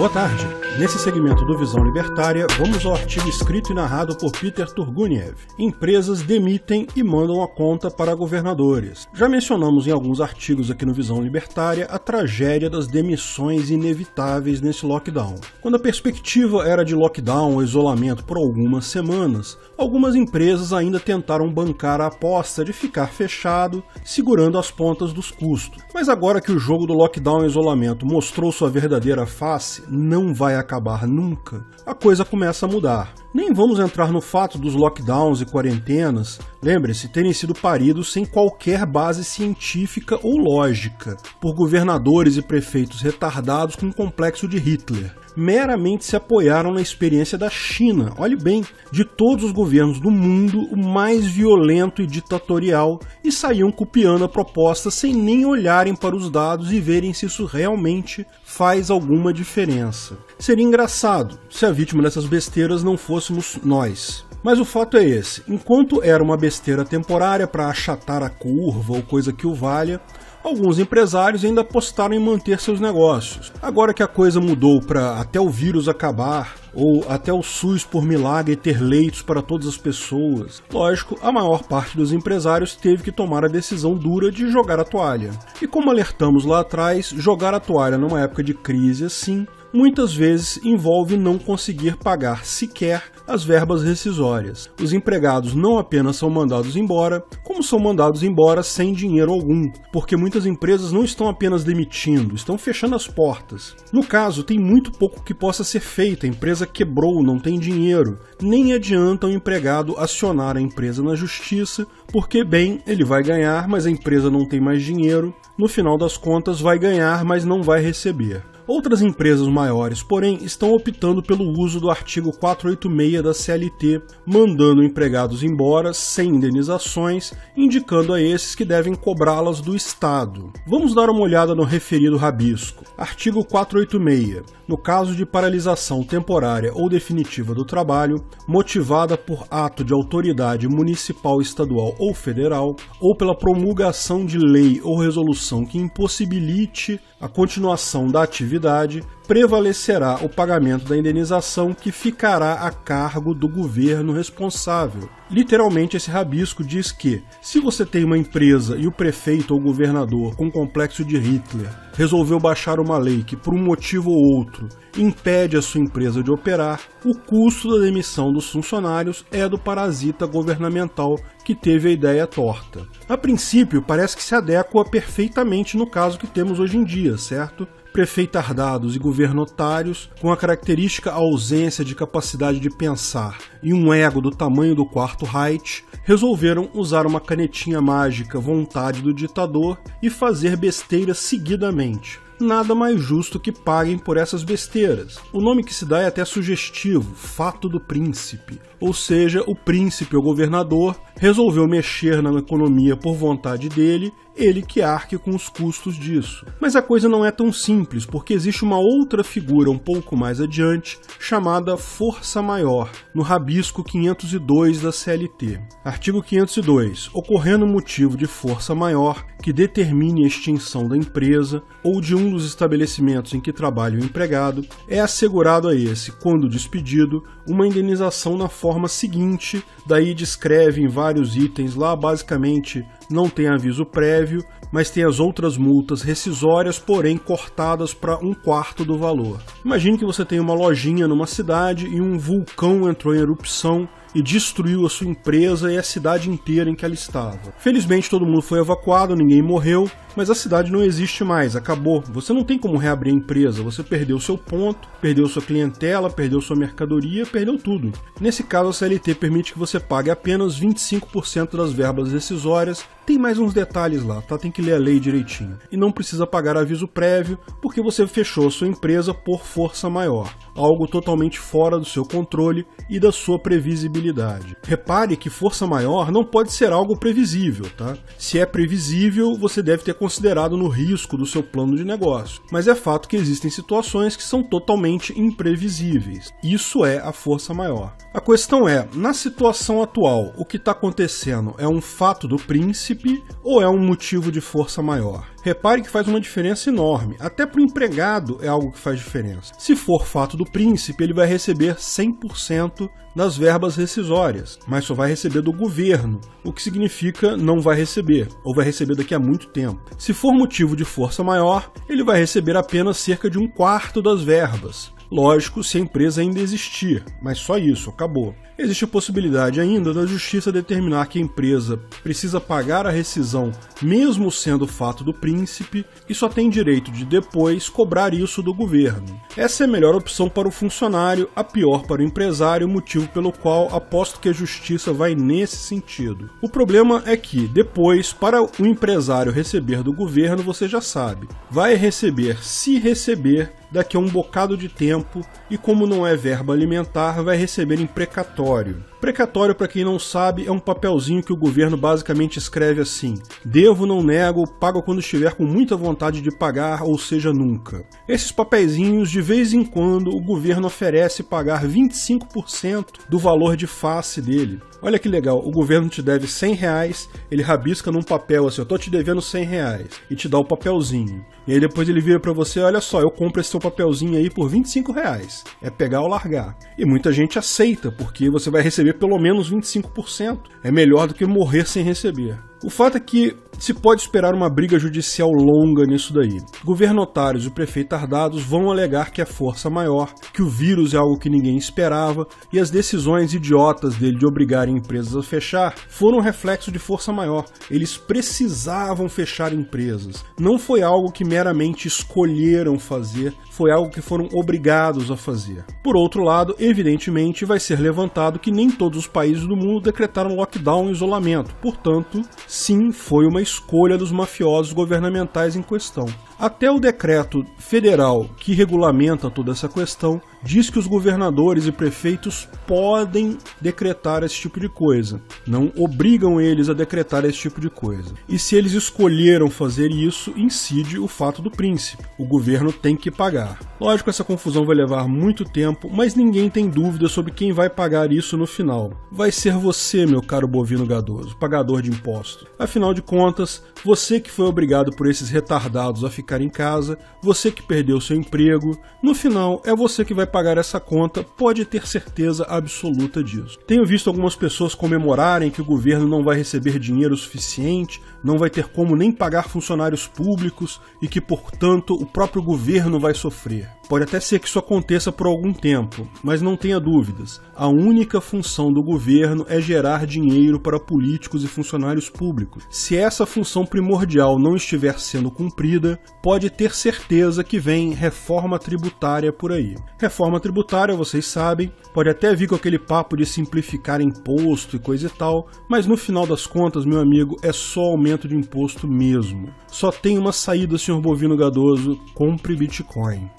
Boa tarde. Nesse segmento do Visão Libertária, vamos ao artigo escrito e narrado por Peter Turguniev. Empresas demitem e mandam a conta para governadores. Já mencionamos em alguns artigos aqui no Visão Libertária a tragédia das demissões inevitáveis nesse lockdown. Quando a perspectiva era de lockdown ou isolamento por algumas semanas, algumas empresas ainda tentaram bancar a aposta de ficar fechado, segurando as pontas dos custos. Mas agora que o jogo do lockdown e isolamento mostrou sua verdadeira face, não vai acabar nunca, a coisa começa a mudar. Nem vamos entrar no fato dos lockdowns e quarentenas, lembre-se, terem sido paridos sem qualquer base científica ou lógica, por governadores e prefeitos retardados com o complexo de Hitler. Meramente se apoiaram na experiência da China, olhe bem, de todos os governos do mundo, o mais violento e ditatorial, e saíam copiando a proposta sem nem olharem para os dados e verem se isso realmente faz alguma diferença. Seria engraçado se a vítima dessas besteiras não fôssemos nós. Mas o fato é esse, enquanto era uma besteira temporária para achatar a curva ou coisa que o valha, alguns empresários ainda apostaram em manter seus negócios. Agora que a coisa mudou para até o vírus acabar, ou até o SUS por milagre ter leitos para todas as pessoas, lógico, a maior parte dos empresários teve que tomar a decisão dura de jogar a toalha. E como alertamos lá atrás, jogar a toalha numa época de crise assim, muitas vezes envolve não conseguir pagar sequer as verbas rescisórias. Os empregados não apenas são mandados embora, como são mandados embora sem dinheiro algum, porque muitas empresas não estão apenas demitindo, estão fechando as portas. No caso, tem muito pouco que possa ser feito, a empresa quebrou, não tem dinheiro. Nem adianta o empregado acionar a empresa na justiça, porque, bem, ele vai ganhar, mas a empresa não tem mais dinheiro. No final das contas, vai ganhar, mas não vai receber. Outras empresas maiores, porém, estão optando pelo uso do artigo 486 da CLT, mandando empregados embora sem indenizações, indicando a esses que devem cobrá-las do Estado. Vamos dar uma olhada no referido rabisco. Artigo 486. No caso de paralisação temporária ou definitiva do trabalho, motivada por ato de autoridade municipal, estadual ou federal, ou pela promulgação de lei ou resolução que impossibilite a continuação da atividade, prevalecerá o pagamento da indenização que ficará a cargo do governo responsável. Literalmente, esse rabisco diz que, se você tem uma empresa e o prefeito ou governador com o complexo de Hitler resolveu baixar uma lei que, por um motivo ou outro, impede a sua empresa de operar, o custo da demissão dos funcionários é do parasita governamental que teve a ideia torta. A princípio, parece que se adequa perfeitamente no caso que temos hoje em dia, certo? Prefeitardados e governotários, com a característica ausência de capacidade de pensar e um ego do tamanho do quarto Reich, resolveram usar uma canetinha mágica vontade do ditador e fazer besteiras seguidamente. Nada mais justo que paguem por essas besteiras. O nome que se dá é até sugestivo, fato do príncipe. Ou seja, o príncipe ou governador resolveu mexer na economia por vontade dele, ele que arque com os custos disso. Mas a coisa não é tão simples, porque existe uma outra figura um pouco mais adiante, chamada força maior, no rabisco 502 da CLT. Artigo 502. Ocorrendo motivo de força maior que determine a extinção da empresa ou de um dos estabelecimentos em que trabalha o empregado, é assegurado a esse, quando despedido, uma indenização na forma seguinte, daí descreve em vários itens lá, basicamente não tem aviso prévio, mas tem as outras multas rescisórias, porém cortadas para 1/4 do valor. Imagine que você tem uma lojinha numa cidade e um vulcão entrou em erupção e destruiu a sua empresa e a cidade inteira em que ela estava. Felizmente todo mundo foi evacuado, ninguém morreu, mas a cidade não existe mais, acabou. Você não tem como reabrir a empresa, você perdeu seu ponto, perdeu sua clientela, perdeu sua mercadoria, perdeu tudo. Nesse caso, a CLT permite que você pague apenas 25% das verbas rescisórias. Tem mais uns detalhes lá, tá? Tem que ler a lei direitinho. E não precisa pagar aviso prévio, porque você fechou a sua empresa por força maior. Algo totalmente fora do seu controle e da sua previsibilidade. Repare que força maior não pode ser algo previsível, tá? Se é previsível, você deve ter considerado no risco do seu plano de negócio. Mas é fato que existem situações que são totalmente imprevisíveis. Isso é a força maior. A questão é, na situação atual, o que está acontecendo é um fato do príncipe príncipe ou é um motivo de força maior? Repare que faz uma diferença enorme, até para o empregado é algo que faz diferença. Se for fato do príncipe, ele vai receber 100% das verbas rescisórias, mas só vai receber do governo, o que significa não vai receber, ou vai receber daqui a muito tempo. Se for motivo de força maior, ele vai receber apenas cerca de 1/4 das verbas. Lógico, se a empresa ainda existir, mas só isso, acabou. Existe a possibilidade ainda da justiça determinar que a empresa precisa pagar a rescisão mesmo sendo fato do príncipe e só tem direito de depois cobrar isso do governo. Essa é a melhor opção para o funcionário, a pior para o empresário, motivo pelo qual aposto que a justiça vai nesse sentido. O problema é que depois, para o empresário receber do governo, você já sabe, vai receber, se receber, daqui a um bocado de tempo e como não é verba alimentar, vai receber em precatório. Precatório, para quem não sabe, é um papelzinho que o governo basicamente escreve assim: devo, não nego, pago quando estiver com muita vontade de pagar, ou seja, nunca. Esses papeizinhos, de vez em quando, o governo oferece pagar 25% do valor de face dele. Olha que legal, o governo te deve R$100, ele rabisca num papel assim, eu tô te devendo R$100, e te dá o papelzinho. E aí depois ele vira pra você, olha só, eu compro esse seu papelzinho aí por R$25. É pegar ou largar. E muita gente aceita, porque você vai receber pelo menos 25%. É melhor do que morrer sem receber. O fato é que se pode esperar uma briga judicial longa nisso daí. Governotários e o prefeito Tardados vão alegar que é força maior, que o vírus é algo que ninguém esperava, e as decisões idiotas dele de obrigarem empresas a fechar foram um reflexo de força maior. Eles precisavam fechar empresas. Não foi algo que meramente escolheram fazer, foi algo que foram obrigados a fazer. Por outro lado, evidentemente, vai ser levantado que nem todos os países do mundo decretaram lockdown e isolamento. Portanto, sim, foi uma escolha dos mafiosos governamentais em questão. Até o decreto federal que regulamenta toda essa questão diz que os governadores e prefeitos podem decretar esse tipo de coisa. Não obrigam eles a decretar esse tipo de coisa. E se eles escolheram fazer isso, incide o fato do príncipe. O governo tem que pagar. Lógico, essa confusão vai levar muito tempo, mas ninguém tem dúvida sobre quem vai pagar isso no final. Vai ser você, meu caro bovino gadoso, pagador de impostos. Afinal de contas, você que foi obrigado por esses retardados a ficar em casa, você que perdeu seu emprego, no final é você que vai pagar essa conta, pode ter certeza absoluta disso. Tenho visto algumas pessoas comemorarem que o governo não vai receber dinheiro suficiente, não vai ter como nem pagar funcionários públicos e que, portanto, o próprio governo vai sofrer. Pode até ser que isso aconteça por algum tempo, mas não tenha dúvidas. A única função do governo é gerar dinheiro para políticos e funcionários públicos. Se essa função primordial não estiver sendo cumprida, pode ter certeza que vem reforma tributária por aí. Reforma tributária, vocês sabem, pode até vir com aquele papo de simplificar imposto e coisa e tal, mas no final das contas, meu amigo, é só aumento de imposto mesmo. Só tem uma saída, senhor bovino gadoso: compre Bitcoin.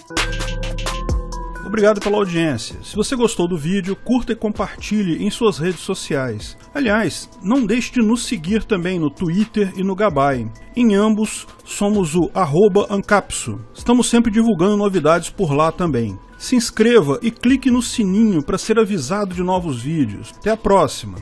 Obrigado pela audiência. Se você gostou do vídeo, curta e compartilhe em suas redes sociais. Aliás, não deixe de nos seguir também no Twitter e no Gabay. Em ambos, somos o @ancapsu. Estamos sempre divulgando novidades por lá também. Se inscreva e clique no sininho para ser avisado de novos vídeos. Até a próxima!